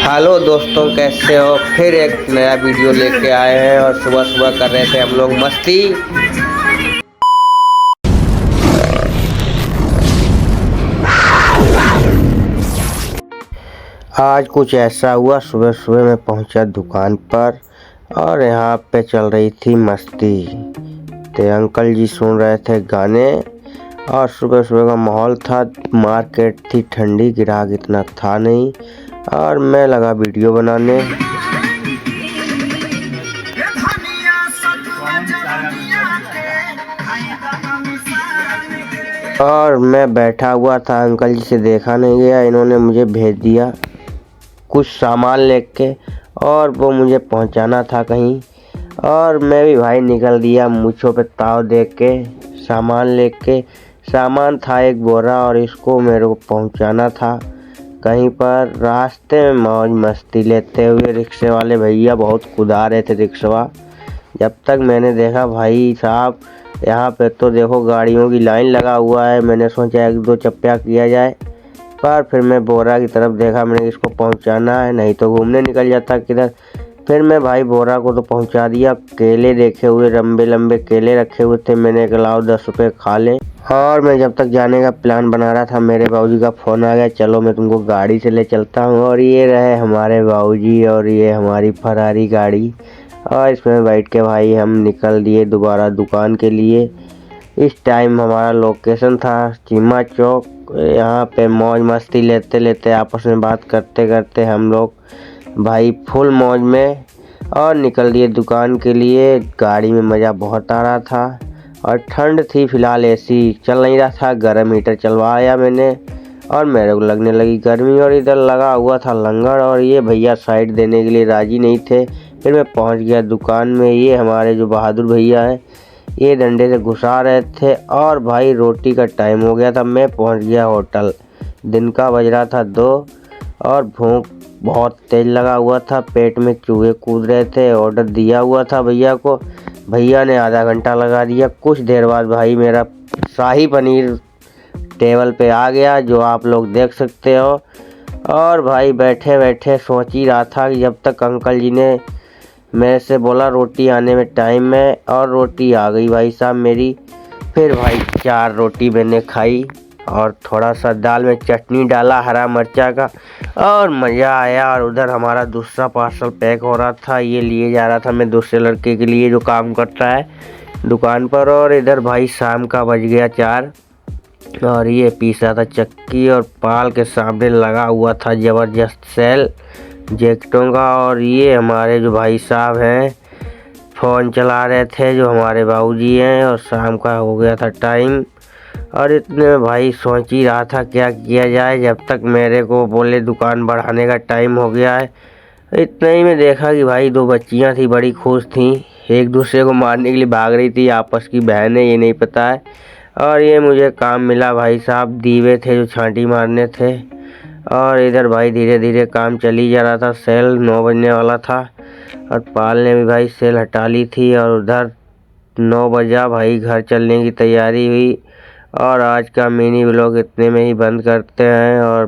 Hello दोस्तों, कैसे हो। फिर एक नया वीडियो लेके आए हैं और सुबह सुबह कर रहे थे हम लोग मस्ती। आज कुछ ऐसा हुआ, सुबह सुबह मैं पहुंचा दुकान पर और यहाँ पे चल रही थी मस्ती। तो अंकल जी सुन रहे थे गाने और सुबह सुबह का माहौल था, मार्केट थी ठंडी, ग्राहक इतना था नहीं और मैं लगा वीडियो बनाने। और मैं बैठा हुआ था, अंकल जी से देखा नहीं गया, इन्होंने मुझे भेज दिया कुछ सामान लेके और वो मुझे पहुंचाना था कहीं। और मैं भी भाई निकल दिया मूंछों पे ताव दे के सामान लेके। सामान था एक बोरा और इसको मेरे को पहुंचाना था कहीं पर। रास्ते में मौज मस्ती लेते हुए रिक्शे वाले भैया बहुत कुदा रहे थे रिक्शा। जब तक मैंने देखा भाई साहब यहाँ पे तो देखो गाड़ियों की लाइन लगा हुआ है, मैंने सोचा एक दो चप्पा किया जाए। पर फिर मैं बोरा की तरफ देखा, मैंने इसको पहुंचाना है, नहीं तो घूमने निकल जाता किधर। फिर मैं भाई बोरा को तो पहुंचा दिया। केले देखे हुए, लंबे लंबे केले रखे हुए थे, मैंने कहा लाओ 10 रुपये खा ले। और मैं जब तक जाने का प्लान बना रहा था, मेरे बाबूजी का फ़ोन आ गया, चलो मैं तुमको गाड़ी से ले चलता हूँ। और ये रहे हमारे बाबूजी और ये हमारी फरारी गाड़ी। और इसमें बैठ के भाई हम निकल दिए दोबारा दुकान के लिए। इस टाइम हमारा लोकेशन था चीमा चौक। यहाँ पे मौज मस्ती लेते लेते आपस में बात करते करते हम लोग भाई फुल मौज में और निकल दिए दुकान के लिए। गाड़ी में मज़ा बहुत आ रहा था और ठंड थी, फ़िलहाल एसी चल नहीं रहा था, गर्म हीटर चलवाया मैंने और मेरे को लगने लगी गर्मी। और इधर लगा हुआ था लंगर और ये भैया साइड देने के लिए राज़ी नहीं थे। फिर मैं पहुंच गया दुकान में। ये हमारे जो बहादुर भैया हैं, ये डंडे से घुसा रहे थे और भाई रोटी का टाइम हो गया था। मैं पहुंच गया होटल, दिन का बज रहा था 2 और भूख बहुत तेज लगा हुआ था, पेट में चूहे कूद रहे थे। ऑर्डर दिया हुआ था भैया को, भैया ने आधा घंटा लगा दिया। कुछ देर बाद भाई मेरा शाही पनीर टेबल पे आ गया, जो आप लोग देख सकते हो। और भाई बैठे बैठे सोच ही रहा था कि जब तक अंकल जी ने मेरे से बोला रोटी आने में टाइम है, और रोटी आ गई भाई साहब मेरी। फिर भाई 4 रोटी मैंने खाई और थोड़ा सा दाल में चटनी डाला हरा मिर्चा का और मज़ा आया। और उधर हमारा दूसरा पार्सल पैक हो रहा था, ये लिए जा रहा था मैं दूसरे लड़के के लिए जो काम करता है दुकान पर। और इधर भाई शाम का बज गया 4 और ये पीसा था चक्की और पाल के सामने लगा हुआ था ज़बरदस्त सेल जैकेटों का। और ये हमारे जो भाई साहब हैं फ़ोन चला रहे थे, जो हमारे बाबूजी हैं। और शाम का हो गया था टाइम और इतने में भाई सोच ही रहा था क्या किया जाए, जब तक मेरे को बोले दुकान बढ़ाने का टाइम हो गया है। इतने ही में देखा कि भाई 2 बच्चियां थी, बड़ी खुश थी, एक दूसरे को मारने के लिए भाग रही थी, आपस की बहन है ये नहीं पता है। और ये मुझे काम मिला भाई साहब, दीवे थे जो छांटी मारने थे। और इधर भाई धीरे धीरे काम चली जा रहा था, सेल 9 बजने वाला था और पाल ने भी भाई सेल हटा ली थी। और उधर 9 बजा, भाई घर चलने की तैयारी हुई। और आज का मिनी व्लॉग इतने में ही बंद करते हैं और